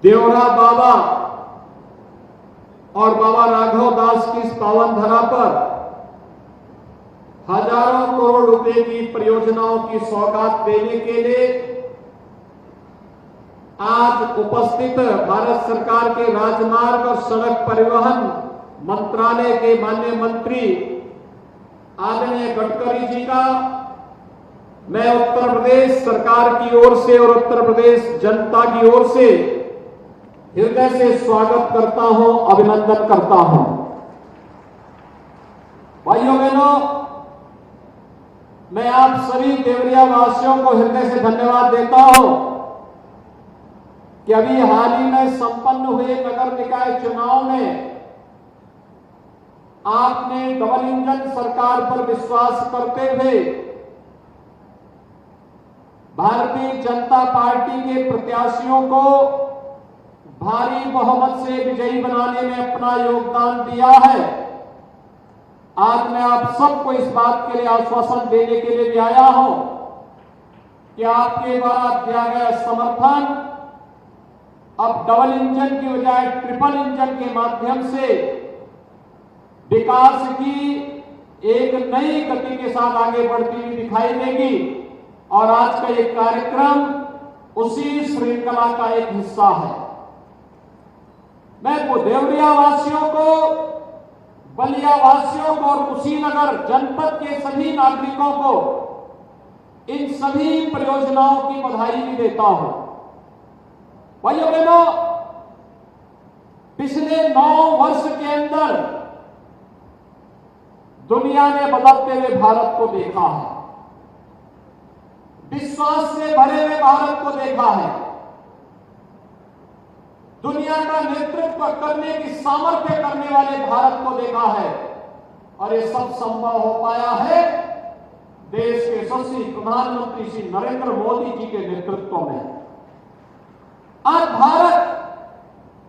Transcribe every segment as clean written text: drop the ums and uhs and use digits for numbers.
देवरा बाबा और बाबा राघव दास की इस पावन धरा पर हजारों करोड़ रुपए की परियोजनाओं की सौगात देने के लिए आज उपस्थित भारत सरकार के राजमार्ग और सड़क परिवहन मंत्रालय के माननीय मंत्री आदरणीय गडकरी जी का मैं उत्तर प्रदेश सरकार की ओर से और उत्तर प्रदेश जनता की ओर से हृदय से स्वागत करता हूं, अभिनंदन करता हूं। भाइयों बहनों, मैं आप सभी देवरिया वासियों को हृदय से धन्यवाद देता हूं कि अभी हाल ही में संपन्न हुए नगर निकाय चुनाव में आपने डबल इंजन सरकार पर विश्वास करते हुए भारतीय जनता पार्टी के प्रत्याशियों को भारी बहुमत से विजयी बनाने में अपना योगदान दिया है। आज मैं आप सबको इस बात के लिए आश्वासन देने के लिए भी आया हूं कि आपके द्वारा दिया गया समर्थन अब डबल इंजन की बजाय ट्रिपल इंजन के माध्यम से विकास की एक नई गति के साथ आगे बढ़ती हुई दिखाई देगी और आज का ये कार्यक्रम उसी श्रृंखला का एक हिस्सा है। मैं देवरिया वासियों को, बलिया वासियों को और कुशीनगर जनपद के सभी नागरिकों को इन सभी परियोजनाओं की बधाई भी देता हूं। भाइयों बहनों, पिछले 9 वर्ष के अंदर दुनिया ने बदलते हुए भारत को देखा है, विश्वास से भरे हुए भारत को देखा है, दुनिया का नेतृत्व करने की सामर्थ्य करने वाले भारत को देखा है और ये सब संभव हो पाया है देश के यशस्वी प्रधानमंत्री श्री नरेंद्र मोदी जी के नेतृत्व में। आज भारत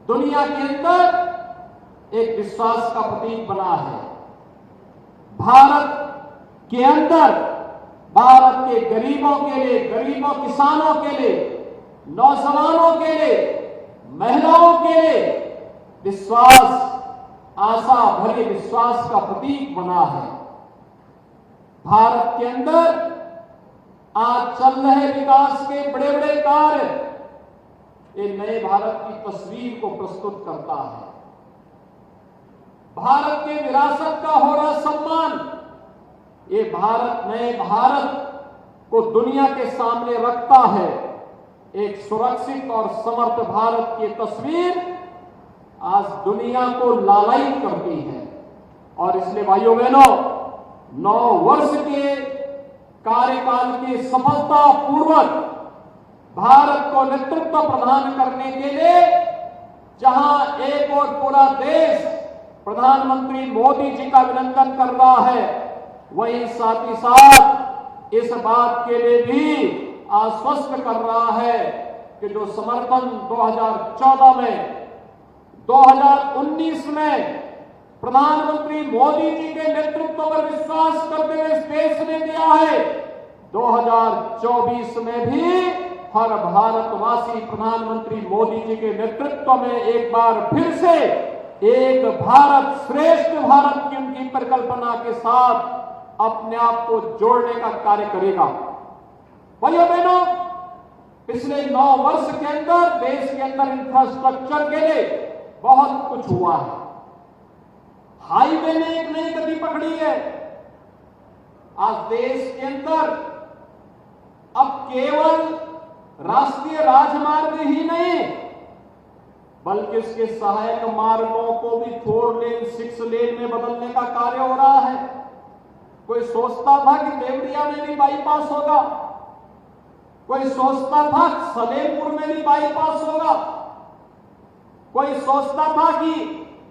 दुनिया के अंदर एक विश्वास का प्रतीक बना है। भारत के अंदर भारत के गरीबों के लिए, गरीबों किसानों के लिए, नौजवानों के लिए, महिलाओं के लिए विश्वास, आशा भरे विश्वास का प्रतीक बना है। भारत के अंदर आज चल रहे विकास के बड़े बड़े कार्य ये नए भारत की तस्वीर को प्रस्तुत करता है। भारत के विरासत का हो रहा सम्मान ये भारत, नए भारत को दुनिया के सामने रखता है। एक सुरक्षित और समर्थ भारत की तस्वीर आज दुनिया को लालायित करती है और इसलिए भाइयों बहनों, 9 वर्ष के कार्यकाल की सफलता पूर्वक भारत को नेतृत्व प्रदान करने के लिए जहां एक और पूरा देश प्रधानमंत्री मोदी जी का अभिनंदन कर रहा है, वहीं साथ ही साथ इस बात के लिए भी आश्वस्त कर रहा है कि जो समर्थन 2014 में, 2019 में प्रधानमंत्री मोदी जी के नेतृत्व पर विश्वास करते हुए इस देश ने दिया है, 2024 में भी हर भारतवासी प्रधानमंत्री मोदी जी के नेतृत्व में एक बार फिर से एक भारत श्रेष्ठ भारत की उनकी परिकल्पना के साथ अपने आप को जोड़ने का कार्य करेगा। भाइयों बहनों, पिछले 9 वर्ष के अंदर देश के अंदर इंफ्रास्ट्रक्चर के लिए बहुत कुछ हुआ है। हाईवे ने एक नई गति पकड़ी है। आज देश के अंदर अब केवल राष्ट्रीय राजमार्ग ही नहीं बल्कि उसके सहायक मार्गों को भी 4 लेन 6 लेन में बदलने का कार्य हो रहा है। कोई सोचता था कि देवरिया में भी बाईपास होगा, कोई सोचता था सलेमपुर में भी बाईपास होगा, कोई सोचता था कि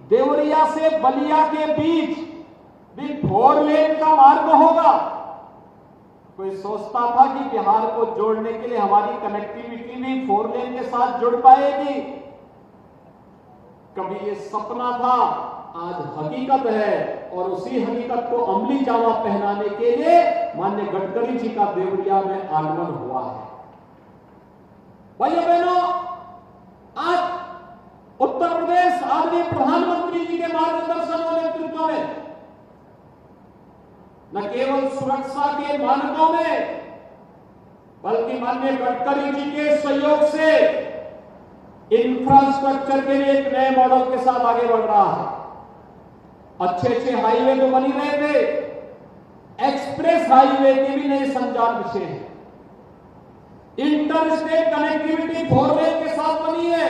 देवरिया से बलिया के बीच भी 4 लेन का मार्ग होगा, कोई सोचता था कि बिहार को जोड़ने के लिए हमारी कनेक्टिविटी भी 4 लेन के साथ जुड़ पाएगी। कभी ये सपना था, आज हकीकत है और उसी हकीकत को अमली जामा पहनाने के लिए माननीय गडकरी जी का देवरिया में आगमन हुआ है। भाइयों बहनों, आज केवल सुरक्षा के मानकों में बल्कि माननीय गडकरी जी के सहयोग से इंफ्रास्ट्रक्चर के लिए एक नए मॉडल के साथ आगे बढ़ रहा है। अच्छे अच्छे हाईवे तो बन ही रहे थे, एक्सप्रेस हाईवे के भी नए संचार विषय हैं। इंटर स्टेट कनेक्टिविटी 4 लेन के साथ बनी है।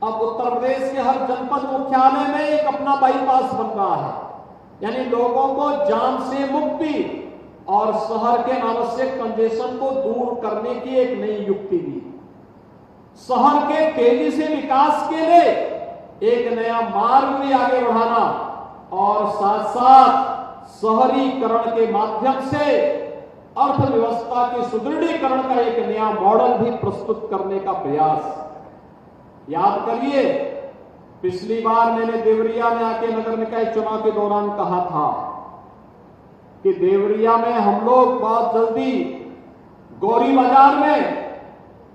अब उत्तर प्रदेश के हर जनपद मुख्यालय में एक अपना बाईपास बन रहा है, यानी लोगों को जाम से मुक्ति और शहर के अनावश्यक कंजेशन को दूर करने की एक नई युक्ति दी। शहर के तेजी से विकास के लिए एक नया मार्ग भी आगे बढ़ाना और साथ साथ शहरीकरण के माध्यम से अर्थव्यवस्था के सुदृढ़ीकरण का एक नया मॉडल भी प्रस्तुत करने का प्रयास। याद करिए, पिछली बार मैंने देवरिया में आके नगर निकाय चुनाव के दौरान कहा था कि देवरिया में हम लोग बहुत जल्दी गौरी बाजार में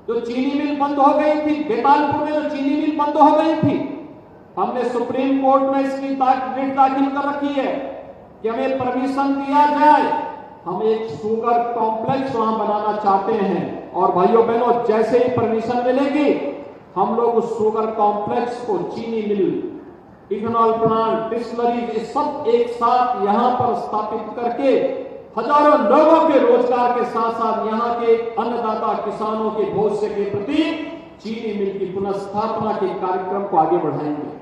जो चीनी मिल बंद हो गई थी, बेतालपुर में जो चीनी मिल बंद हो गई थी, हमने सुप्रीम कोर्ट में इसकी रिट दाखिल कर रखी है कि हमें परमिशन दिया जाए। हम एक शुगर कॉम्प्लेक्स वहां बनाना चाहते हैं और भाइयों बहनों, जैसे ही परमिशन मिलेगी हम लोग उस शुगर कॉम्प्लेक्स को, चीनी मिल, इथेनॉल प्लांट, डिस्टिलरी, ये सब एक साथ यहां पर स्थापित करके हजारों लोगों के रोजगार के साथ साथ यहां के अन्नदाता किसानों के भविष्य के प्रति चीनी मिल की पुनर्स्थापना के कार्यक्रम को आगे बढ़ाएंगे।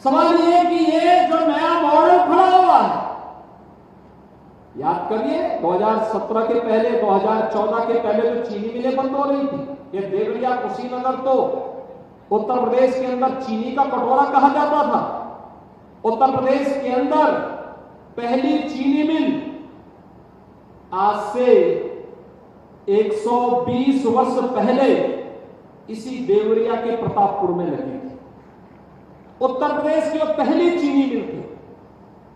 सवाल ये कि ये जो नया मॉडल खड़ा हुआ है, याद करिए 2017 के पहले, 2014 के पहले जो चीनी मिलें बंद हो रही थी, ये देवरिया, कुशीनगर तो उत्तर प्रदेश के अंदर चीनी का कटोरा कहा जाता था। उत्तर प्रदेश के अंदर पहली चीनी मिल आज से 120 वर्ष पहले इसी देवरिया के प्रतापपुर में लगी थी। उत्तर प्रदेश की वो पहली चीनी मिल थी,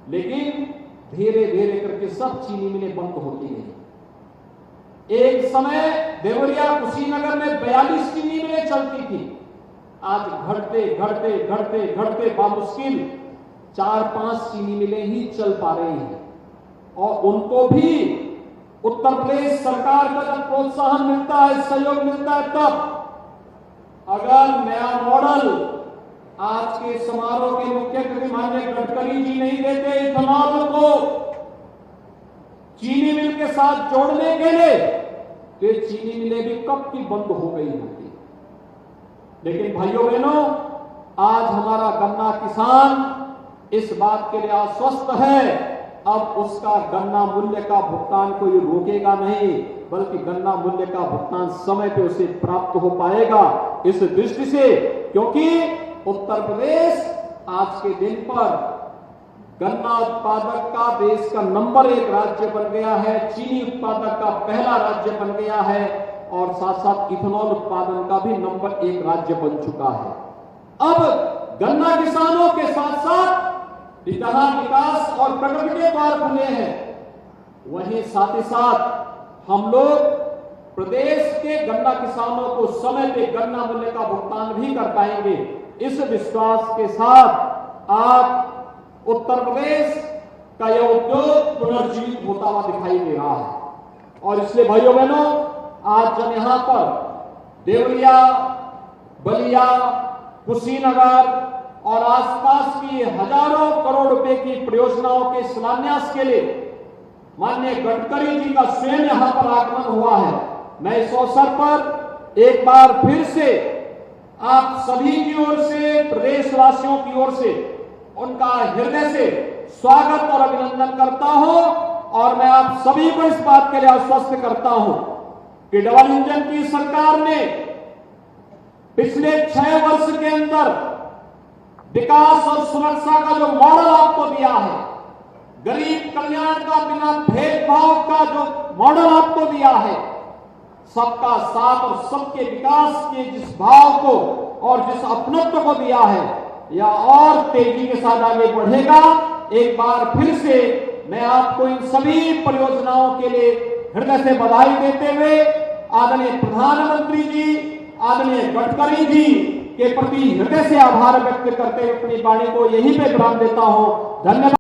लेकिन धीरे धीरे करके सब चीनी मिलें बंद होती गई। एक समय देवरिया, कुशीनगर में 42 चीनी मिलें चलती थी। आज घटते घटते घटते घटते बामुश्किल 4-5 चीनी मिलें ही चल पा रही हैं, और उनको भी उत्तर प्रदेश सरकार का जब प्रोत्साहन मिलता है, सहयोग मिलता है, तब अगर नया मॉडल आज के समारोह के मुख्य अतिथि माननीय गडकरी जी नहीं देते इथेनॉल को चीनी मिल के साथ जोड़ने के लिए, तो चीनी मिलें भी कब की बंद हो गई होती। लेकिन भाइयों बहनों, आज हमारा गन्ना किसान इस बात के लिए आश्वस्त है, अब उसका गन्ना मूल्य का भुगतान कोई रोकेगा नहीं, बल्कि गन्ना मूल्य का भुगतान समय पे उसे प्राप्त हो पाएगा। इस दृष्टि से, क्योंकि उत्तर प्रदेश आज के दिन पर गन्ना उत्पादक का देश का नंबर 1 राज्य बन गया है, चीनी उत्पादक का पहला राज्य बन गया है, और साथ साथ इथेनॉल उत्पादन का भी नंबर 1 राज्य बन चुका है। अब गन्ना किसानों के साथ साथ जहां विकास और प्रगति के द्वार खुले हैं, वहीं साथ ही साथ हम लोग प्रदेश के गन्ना किसानों को समय पे गन्ना मूल्य का भुगतान भी कर पाएंगे। इस विश्वास के साथ आज उत्तर प्रदेश का यह उद्योग पुनर्जीवित होता हुआ दिखाई दे रहा है। और इसलिए भाइयों बहनों, आज जब यहां पर देवरिया, बलिया, कुशीनगर और आसपास की हजारों करोड़ रुपए की परियोजनाओं के शिलान्यास के लिए माननीय गडकरी जी का स्वयं यहां पर आगमन हुआ है, मैं इस अवसर पर एक बार फिर से आप सभी की ओर से, प्रदेशवासियों की ओर से उनका हृदय से स्वागत और अभिनंदन करता हूं। और मैं आप सभी को इस बात के लिए आश्वस्त करता हूं कि डबल इंजन की सरकार ने पिछले 6 वर्ष के अंदर विकास और सुरक्षा का जो मॉडल आपको दिया है, गरीब कल्याण का बिना भेदभाव का जो मॉडल आपको दिया है, सबका साथ और सबके विकास के जिस भाव को और जिस अपनत्व को दिया है, यह और तेजी के साथ आगे बढ़ेगा। एक बार फिर से मैं आपको इन सभी परियोजनाओं के लिए हृदय से बधाई देते हुए आदरणीय प्रधानमंत्री जी, आदरणीय गडकरी जी के प्रति हृदय से आभार व्यक्त करते हुए अपनी वाणी को यहीं पे विराम देता हूं। धन्यवाद।